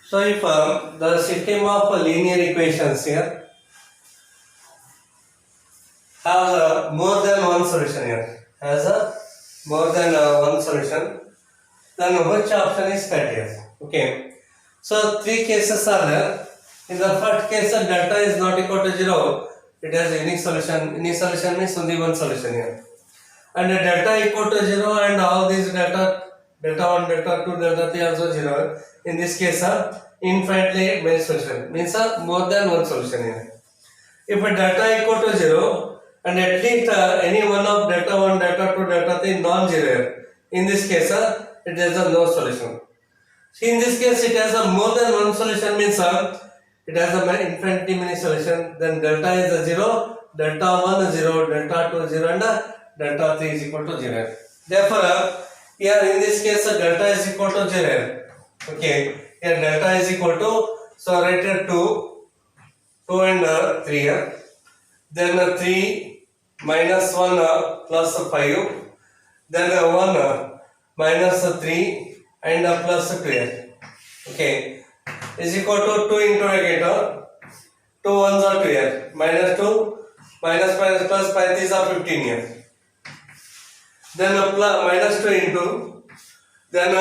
So if the system of linear equations here has more than one solution here, more than one solution, then which option is correct here? Okay. So three cases are there. In the first case, delta is not equal to 0. It has a unique solution. Unique solution means only one solution here. And delta equal to 0 and all these delta 1, delta 2, delta 3 also 0. In this case, infinitely many solution means more than one solution here. If delta equal to 0 and at least any one of delta 1, delta 2, delta 3 non-zero here. In this case, it has a no solution. So in this case, it has a more than one solution means it has a infinitely many solution. Then delta is a 0, delta 1 is 0, delta 2 is 0 and delta 3 is equal to 0. Therefore, here in this case, delta is equal to 0. Okay, here delta is equal to, so write here 2 and 3 here. Then 3 minus 1 plus 5. Then 1 minus 3 and plus 2 here. Okay, is equal to 2 into again 2 ones are 2 here. Minus 2 minus plus 5 these are 15 here. Then plus minus 2 into, then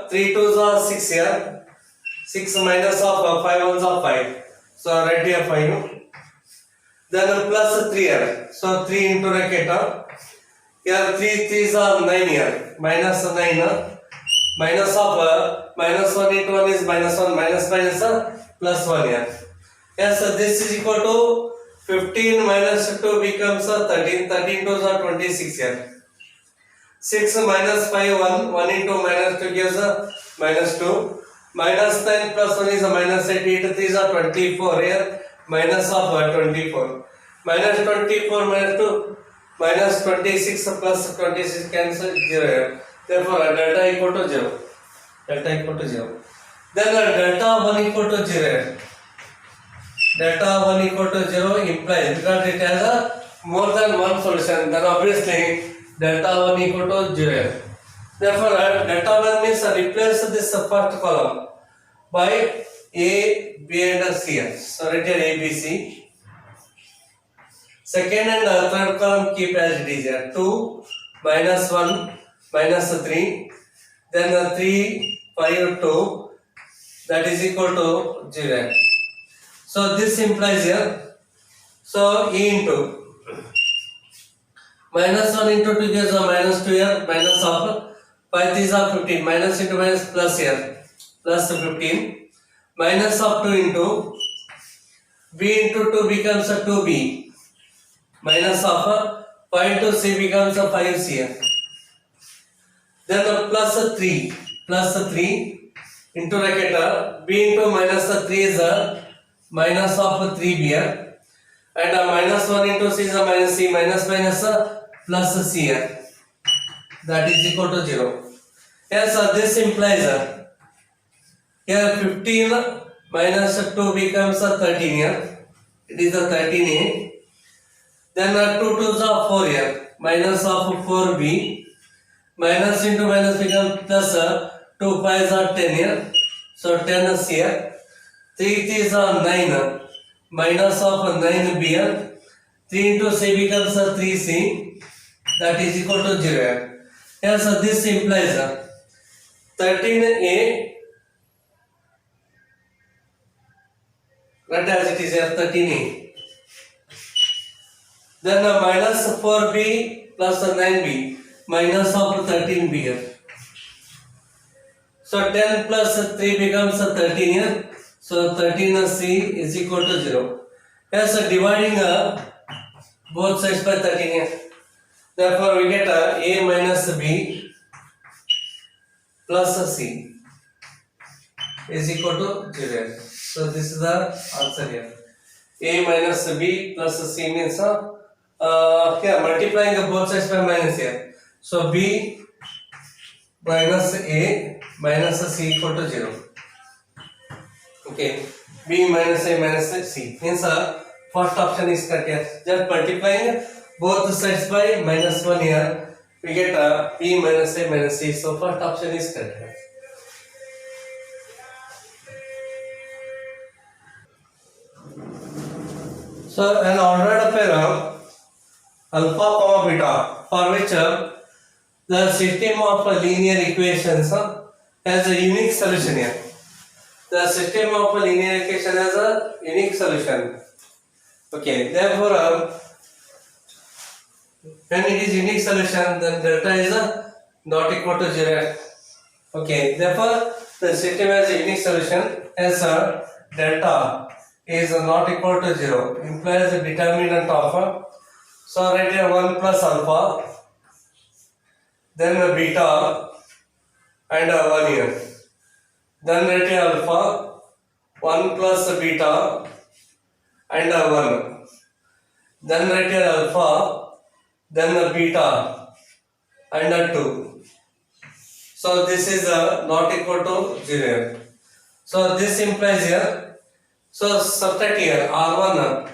3 twos are 6 here. 6 minus of 5 ones are 5. So write here 5. Then plus 3 here. So 3 into bracket. Here 3 threes are 9 here. Minus 9. Minus of minus 1 into 1 is minus 1. Minus plus 1 here. Yes, this is equal to 15 minus 2 becomes 13. 13 twos are 26 here. 6 minus 5, 1 into minus 2 gives minus 2. Minus 10 plus 1 is minus 8. 8 3s are 24 here. Minus of 24. Minus 24 minus 2. Minus 26 plus 26 cancel 0 here. Therefore, delta equal to 0. Delta equal to 0. Then delta 1 equal to 0. Delta 1 equal to 0 implies, because it has a more than one solution, then obviously delta 1 equal to 0. Therefore, delta 1 means replace this first column by A, B and C. So write here A, B, C. Second and third column keep as it is here. 2 minus 1 minus 3. Then 3, 5, 2. That is equal to 0. So this implies here. So E into minus 1 into 2 gives a minus 2 here. Minus of 5 these are 15. Minus into minus plus here. Plus 15. Minus of 2 into B into 2 becomes a 2B. Minus of 5 into C becomes a 5C here. Then plus 3. Plus 3 into bracket B into minus 3 is a minus of 3B here. And minus 1 into C is a minus C. Minus plus C here. That is equal to 0. Yes, this implies here 15 minus 2 becomes a 13 here. It is a 13A. Then 2 twos are 4 here. Minus of 4B. Minus into minus becomes plus 2 5s are 10 here. So 10 is here. 3 threes are 9. Minus of 9B here. 3 into C becomes 3C. That is equal to 0. Yes, so this implies 13A. Write as it is here 13A. Then minus 4B plus 9B. Minus of 13B here. So 10 plus 3 becomes 13 here. So 13C is equal to 0. Yes, so dividing both sides by 13 here. Therefore, we get A minus B plus C is equal to 0. So this is the answer here. A minus B plus C means here multiplying both sides by minus here. So B minus A minus C equal to 0. Okay, B minus A minus C means first option is correct here. Just multiplying both sides by minus 1 here, we get B minus A minus C. So first option is correct here. So an ordered pair alpha comma beta for which the system of linear equations has a unique solution here. The system of linear equation has a unique solution. Okay, therefore when it is unique solution, then delta is not equal to 0. Okay, therefore the system has a unique solution as delta is not equal to 0, implies the determinant of so right here 1 plus alpha, then beta and 1 here, then right here alpha 1 plus beta and 1, then right here alpha, then beta and 2. So this is not equal to 0. So this implies here, so subtract here r1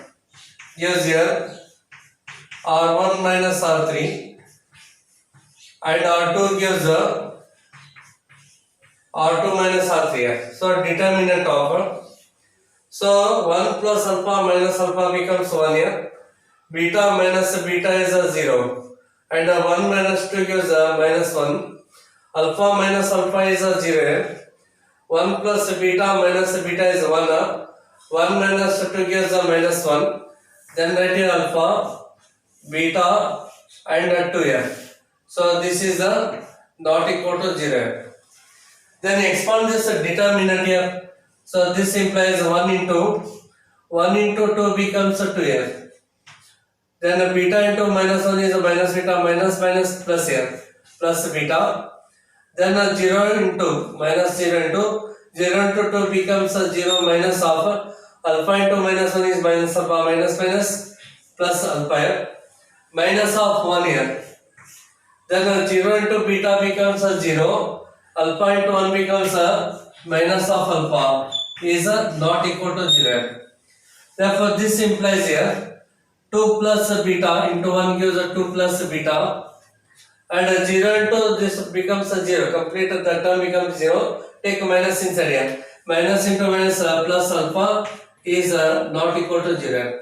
gives here r1 minus r3 and r2 gives r2 minus r3 here. So determinant of so 1 plus alpha minus alpha becomes 1 here, beta minus beta is 0 and 1 minus 2 gives minus 1, alpha minus alpha is 0, 1 plus beta minus beta is 1, 1 minus 2 gives minus 1, then write here alpha, beta and 2 here. So this is not equal to 0. Then expand this determinant here. So this implies 1 into 2 becomes 2 here. Then beta into minus 1 is minus beta, minus plus here, plus beta. Then 0 into minus 0 into 2 becomes 0 minus of alpha into minus 1 is minus alpha, minus plus alpha here, minus of 1 here. Then 0 into beta becomes 0, alpha into 1 becomes minus of alpha is not equal to 0. Therefore this implies here 2 plus beta into 1 gives 2 plus beta, and 0 into this becomes 0, complete the term becomes 0, take minus inside here, minus into minus plus alpha is not equal to 0.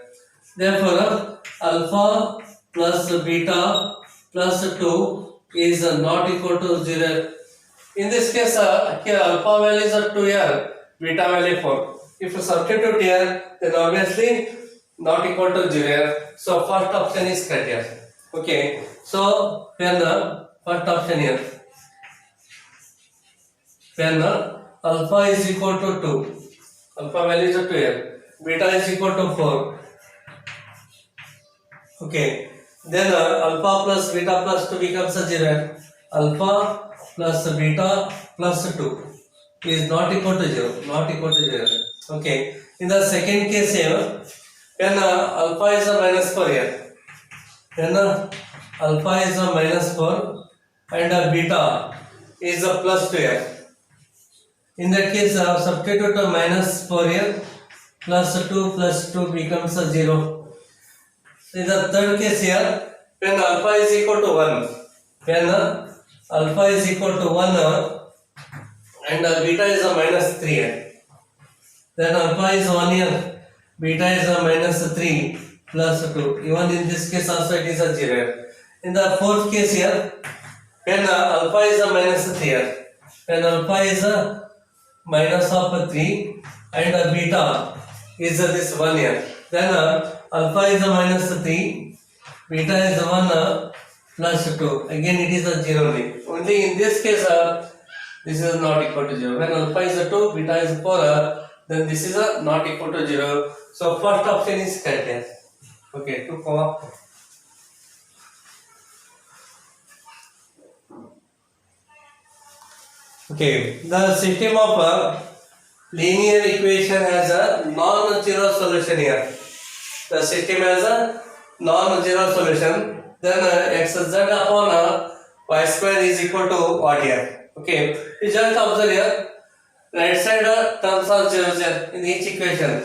Therefore alpha plus beta plus 2 is not equal to 0. In this case here alpha value is 2 here, beta value 4. If you substitute here, then obviously not equal to 0. So first option is correct here. Okay, so when the first option here, when alpha is equal to 2, alpha value is 2 here, beta is equal to 4. Okay, then alpha plus beta plus 2 becomes 0. Alpha plus beta plus 2 is not equal to 0, not equal to 0. Okay, in the second case here, when alpha is a minus 4 here, then alpha is a minus 4 and beta is a plus 2 here. In that case, substitute a minus 4 here, plus 2 becomes a 0. In the third case here, when alpha is equal to 1, when alpha is equal to 1 and beta is a minus 3 here, then alpha is 1 here, beta is a minus 3 plus 2. Even in this case also it is a 0. In the fourth case here, when alpha is a minus 3 here, when alpha is a minus of 3 and beta is this 1 here, then alpha is a minus 3, beta is 1 plus 2. Again it is a 0 only. Only in this case this is not equal to 0. When alpha is a 2, beta is 4, then this is not equal to 0. So first option is correct here. Okay, 2 comma. Okay, the system of linear equation has a non-zero solution here. The system has a non-zero solution. Then xz upon y square is equal to what here? Okay, you just observe here. Right side terms are 0 in each equation.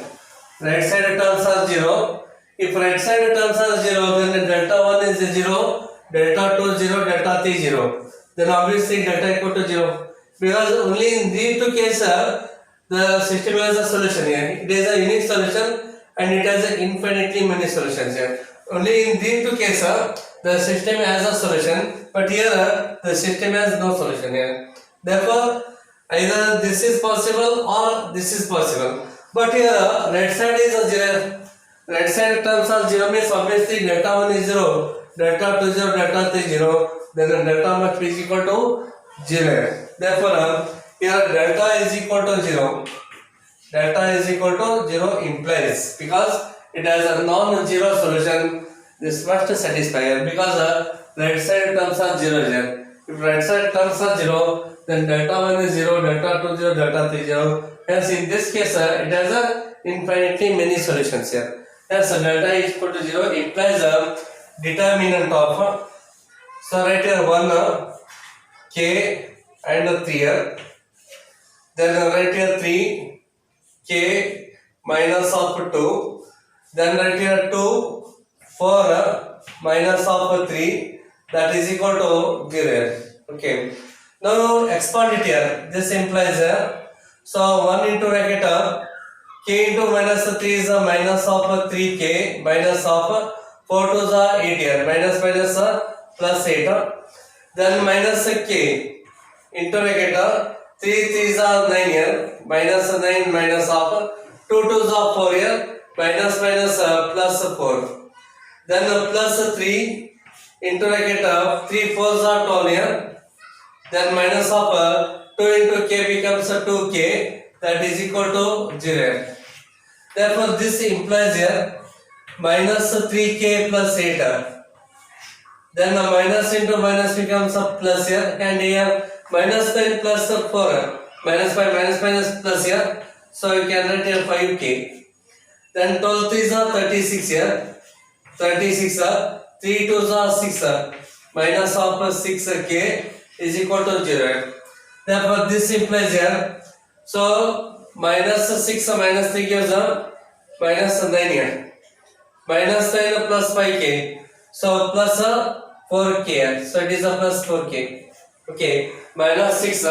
Right side terms are 0. If right side terms are 0, then delta 1 is 0, delta 2 0, delta 3 0. Then obviously delta equal to 0. Because only in these two cases the system has a solution here. It is a unique solution and it has infinitely many solutions here. Only in these two cases the system has a solution, but here the system has no solution here. Therefore, either this is possible or this is possible. But here right side is a 0. Right side terms are 0 means obviously delta 1 is 0, delta 2 0, delta 3 0. Then the delta must be equal to 0. Therefore, here delta is equal to 0. Delta is equal to 0 implies, because it has a non-zero solution, this must satisfy here, because right side terms are 0 here. If right side terms are 0, then delta 1 is 0, delta 2 0, delta 3 0. Hence in this case it has a infinitely many solutions here. Hence delta is equal to 0 implies a determinant of, so write here 1 k and 3 here. Then write here 3 k minus of 2, then write here 2 4 minus of 3, that is equal to 0. Okay, now expand it here. This implies so 1 into bracket k into minus 3 is a minus of 3k minus of 4 to the 8 here, minus plus 8, then minus k into bracket 3 is 9 here, minus 9 minus of 2 to the 4 here, minus plus 4, then plus 3 into bracket 3 4s are 12 here, then minus of 2 into k becomes 2k, that is equal to 0. Therefore this implies here minus 3k plus 8, then the minus into minus becomes a plus here, and here minus 9 plus 4, minus 5 minus plus here, so you can write here 5k, then 12 3 is 36 here, 36 3 2 is 6, minus of 6k is equal to 0. Therefore this implies here, so minus 6 minus 3 gives minus 9 here, minus 9 plus 5k, so plus 4k here, so it is a plus 4k. Okay, minus 6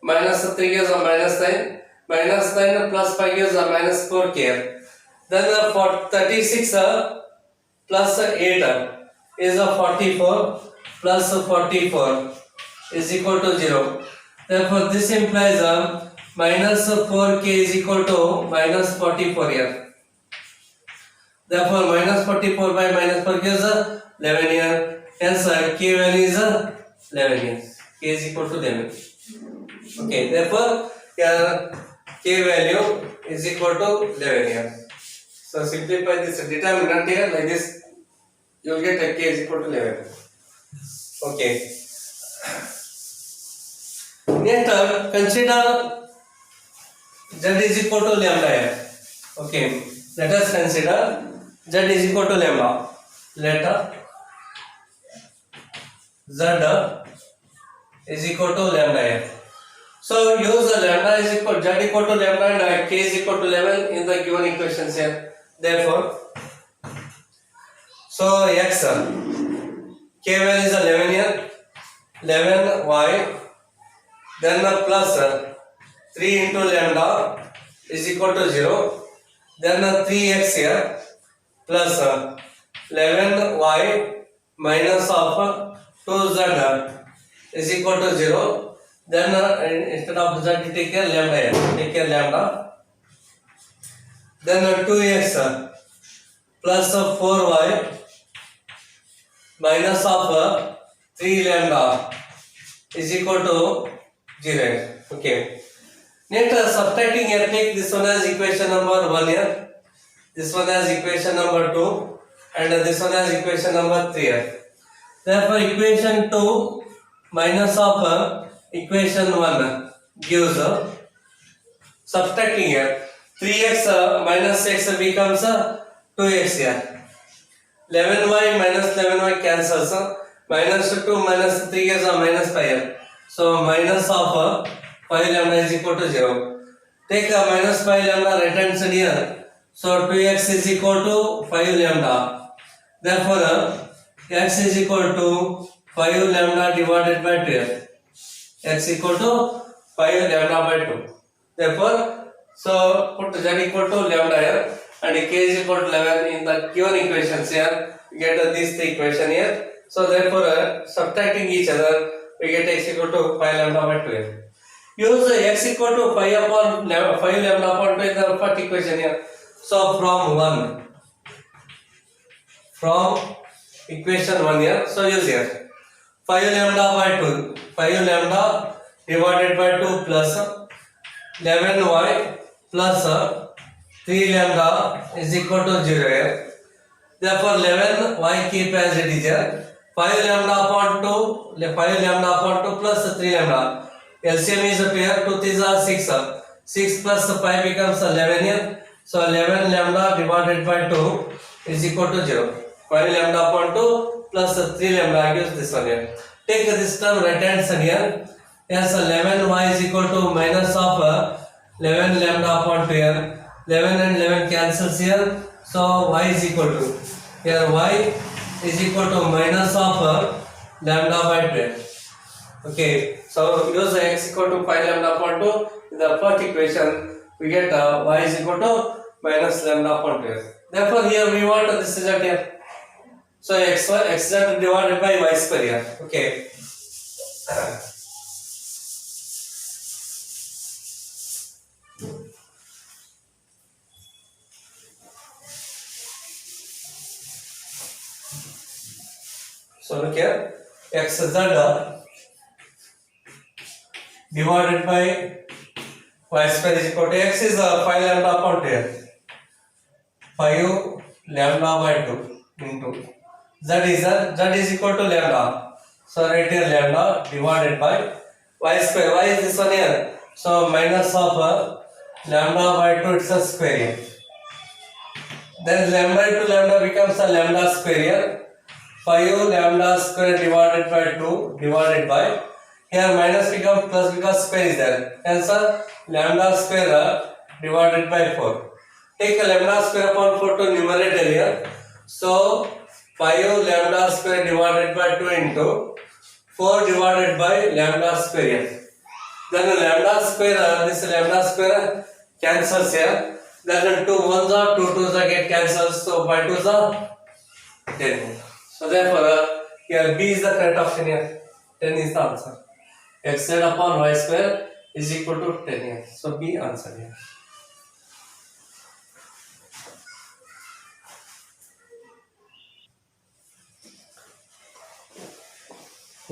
minus 3 gives minus 9, minus 9 plus 5 gives minus 4k here. Then for 36 plus 8 is 44 plus 44 is equal to 0. Therefore this implies minus 4k is equal to minus 44 here. Therefore minus 44 by minus 4 gives 11 here. Hence k value is 11 here. K is equal to 11. Okay, therefore here k value is equal to 11 here. So simplify this determinant here like this, you will get k is equal to 11. Okay. Next, consider z is equal to lambda here. Okay, let us consider z is equal to lambda. Let z is equal to lambda here. So use the lambda is equal z equal to lambda and k is equal to 11 in the given equations here. Therefore, so x k value is 11 here, 11y, then plus 3 into lambda is equal to 0, then 3x here plus 11y minus of 2z is equal to 0. Then instead of z take care lambda here, take care lambda, then 2x plus 4y minus of 3 lambda is equal to 0. Okay. Next, subtracting here, take this one as equation number 1 here, this one as equation number 2, and this one as equation number 3 here. Therefore, equation 2 minus of equation 1 gives subtracting here 3x minus x becomes 2x here. 11y minus 11y cancels, minus 2 minus 3 is minus 5 here. So minus of 5 lambda is equal to 0. Take minus 5 lambda right hand side here. So 2x is equal to 5 lambda. Therefore x is equal to 5 lambda divided by 2. X equal to 5 lambda by 2. Therefore, so put z equal to lambda here and k is equal to 11 in the given equations here. We get these three equation here. So therefore, subtracting each other, we get x equal to 5 lambda by 12. Use x equal to 5 upon 5 lambda upon 2 in the first equation here. So from equation 1 here. So use here 5 lambda by 2. 5 lambda divided by 2 plus 11y plus 3 lambda is equal to 0 here. Therefore 11 y keep as it is here. 5 lambda upon 2 plus 3 lambda. LCM is up here. 2 3 are 6. 6 plus 5 becomes 11 here. So 11 lambda divided by 2 is equal to 0. 5 lambda upon 2 plus 3 lambda gives this one here. Take this term right hand side here. Yes, 11 y is equal to minus of 11 lambda upon 2 here. 11 and 11 cancels here. So y is equal to here y is equal to minus of lambda by 12. Okay, so use x equal to 5 lambda upon 2 in the first equation. We get y is equal to minus lambda upon 12. Therefore here we want this result here. So x divided by y square here. Okay. So look here, x z divided by y square is equal to x is 5 lambda upon 2. 5 lambda by 2 into z is equal to lambda. So right here lambda divided by y square. Y is this one here. So minus of lambda by 2 it's a square here. Then lambda into lambda becomes a lambda square here. 5 lambda square divided by 2 divided by here minus becomes plus because square is there. Answer lambda square divided by 4. Take a lambda square upon 4 to numerator here. So 5 lambda square divided by 2 into 4 divided by lambda square here. Then lambda square, this lambda square cancels here. Then 2 1s are 2 2s are get cancelled. So by 2s are 10. So therefore here B is the correct option here. 10 is the answer. X z upon y square is equal to 10 here. So B answer here.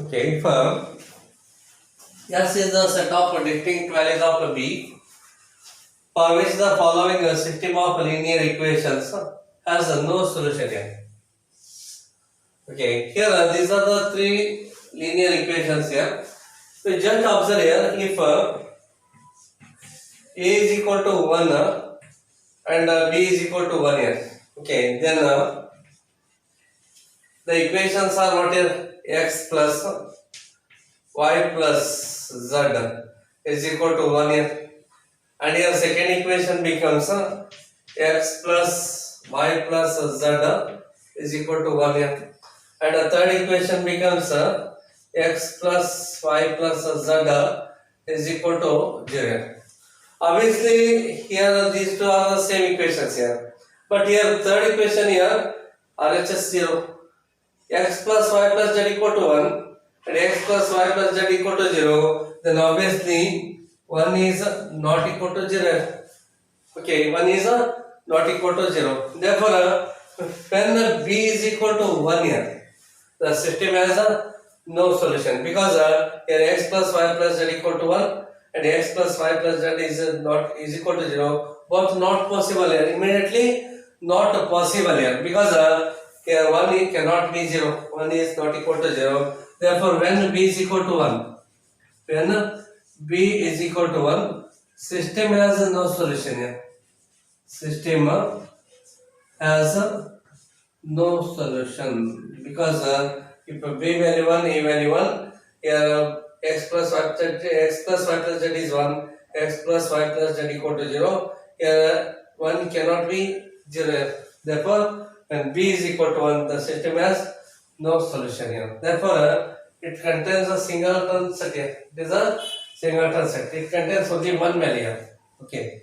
Okay, if S is the set of distinct values of B for which the following system of linear equations has no solution here. Okay, here these are the three linear equations here. So just observe here, if A is equal to 1 and B is equal to 1 here. Okay, then the equations are what here? X plus y plus z is equal to 1 here. And here second equation becomes x plus y plus z is equal to 1 here. And the third equation becomes x plus y plus z is equal to 0. Obviously here these two are the same equations here, but here third equation here RHS 0. X plus y plus z equal to 1 and x plus y plus z equal to 0, then obviously 1 is not equal to 0. Okay, 1 is not equal to 0. Therefore when b is equal to 1 here, the system has no solution, because here x plus y plus z equal to 1 and x plus y plus z is equal to 0, both not possible here. Immediately not possible here, because here 1 cannot be 0, 1 is not equal to 0. Therefore when b is equal to 1, when b is equal to 1, system has no solution here. System has no solution, because if b value 1, a value 1, here x plus y plus z is 1, x plus y plus z equal to 0. Here 1 cannot be 0. Therefore when b is equal to 1, the system has no solution here. Therefore it contains a singleton set here. It is a singleton set. It contains only one value here. Okay.